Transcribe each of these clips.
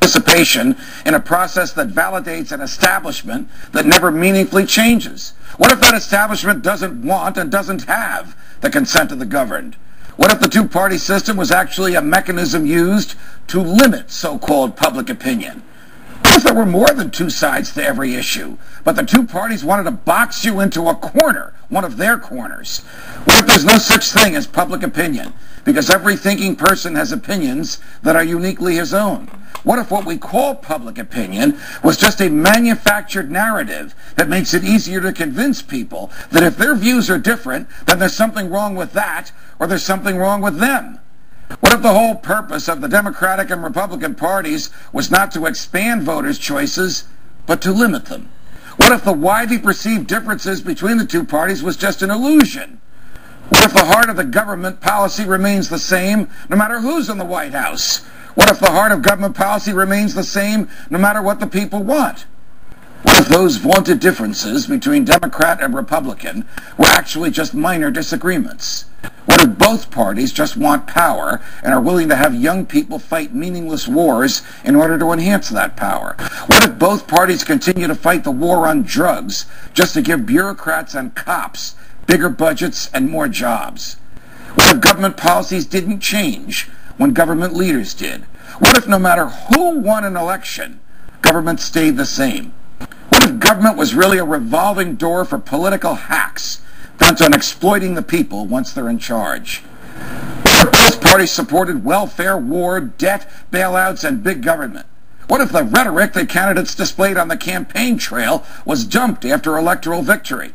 participation in a process that validates an establishment that never meaningfully changes? What if that establishment doesn't want and doesn't have the consent of the governed? What if the two-party system was actually a mechanism used to limit so-called public opinion? What if there were more than two sides to every issue, but the two parties wanted to box you into a corner, one of their corners? What if there's no such thing as public opinion, because every thinking person has opinions that are uniquely his own? What if what we call public opinion was just a manufactured narrative that makes it easier to convince people that if their views are different, then there's something wrong with that, or there's something wrong with them? What if the whole purpose of the Democratic and Republican parties was not to expand voters' choices, but to limit them? What if the widely perceived differences between the two parties was just an illusion? What if the heart of the government policy remains the same no matter who's in the White House? What if the heart of government policy remains the same no matter what the people want? What if those vaunted differences between Democrat and Republican were actually just minor disagreements? What if both parties just want power and are willing to have young people fight meaningless wars in order to enhance that power? What if both parties continue to fight the war on drugs just to give bureaucrats and cops bigger budgets and more jobs? What if government policies didn't change when government leaders did? What if no matter who won an election, government stayed the same? What if government was really a revolving door for political hacks bent on exploiting the people once they're in charge? What if both parties supported welfare, war, debt, bailouts, and big government? What if the rhetoric that candidates displayed on the campaign trail was dumped after electoral victory?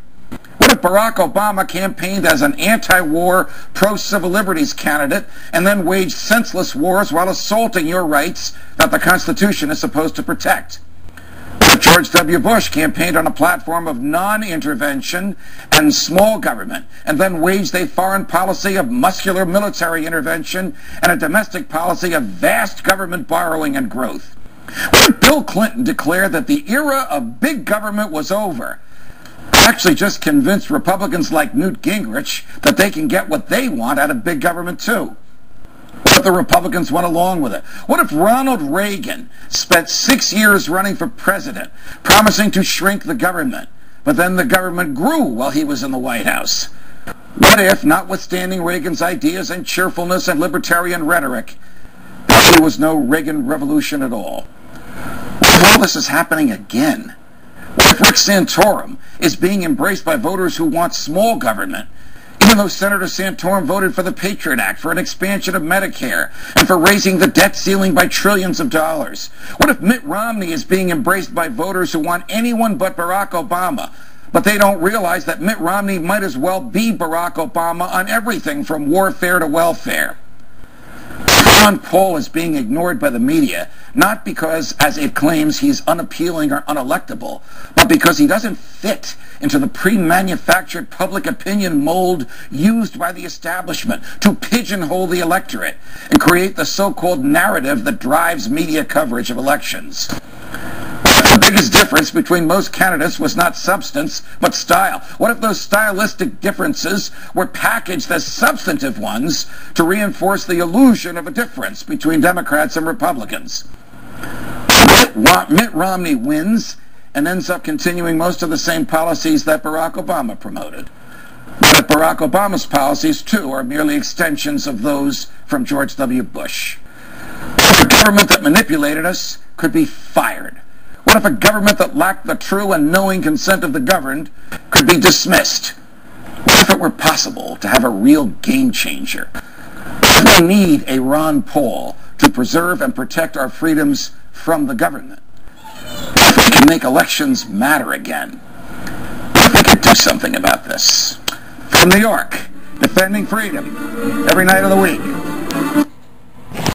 What if Barack Obama campaigned as an anti-war, pro-civil liberties candidate and then waged senseless wars while assaulting your rights that the Constitution is supposed to protect? What if George W. Bush campaigned on a platform of non-intervention and small government and then waged a foreign policy of muscular military intervention and a domestic policy of vast government borrowing and growth? What if Bill Clinton declared that the era of big government was over, actually just convinced Republicans like Newt Gingrich that they can get what they want out of big government too? What if the Republicans went along with it? What if Ronald Reagan spent 6 years running for president, promising to shrink the government, but then the government grew while he was in the White House? What if, notwithstanding Reagan's ideas and cheerfulness and libertarian rhetoric, there really was no Reagan revolution at all? What if all this is happening again? What if Rick Santorum is being embraced by voters who want small government, even though Senator Santorum voted for the Patriot Act, for an expansion of Medicare, and for raising the debt ceiling by trillions of dollars? What if Mitt Romney is being embraced by voters who want anyone but Barack Obama, but they don't realize that Mitt Romney might as well be Barack Obama on everything from warfare to welfare? Ron Paul is being ignored by the media, not because, as it claims, he's unappealing or unelectable, but because he doesn't fit into the pre-manufactured public opinion mold used by the establishment to pigeonhole the electorate and create the so-called narrative that drives media coverage of elections. The biggest difference between most candidates was not substance, but style. What if those stylistic differences were packaged as substantive ones to reinforce the illusion of a difference between Democrats and Republicans? Mitt Romney wins and ends up continuing most of the same policies that Barack Obama promoted. But if Barack Obama's policies, too, are merely extensions of those from George W. Bush? What if a government that manipulated us could be fired? What if a government that lacked the true and knowing consent of the governed could be dismissed? What if it were possible to have a real game changer? What if we need a Ron Paul to preserve and protect our freedoms from the government? What if we can make elections matter again? What if we could do something about this? From New York, defending freedom every night of the week.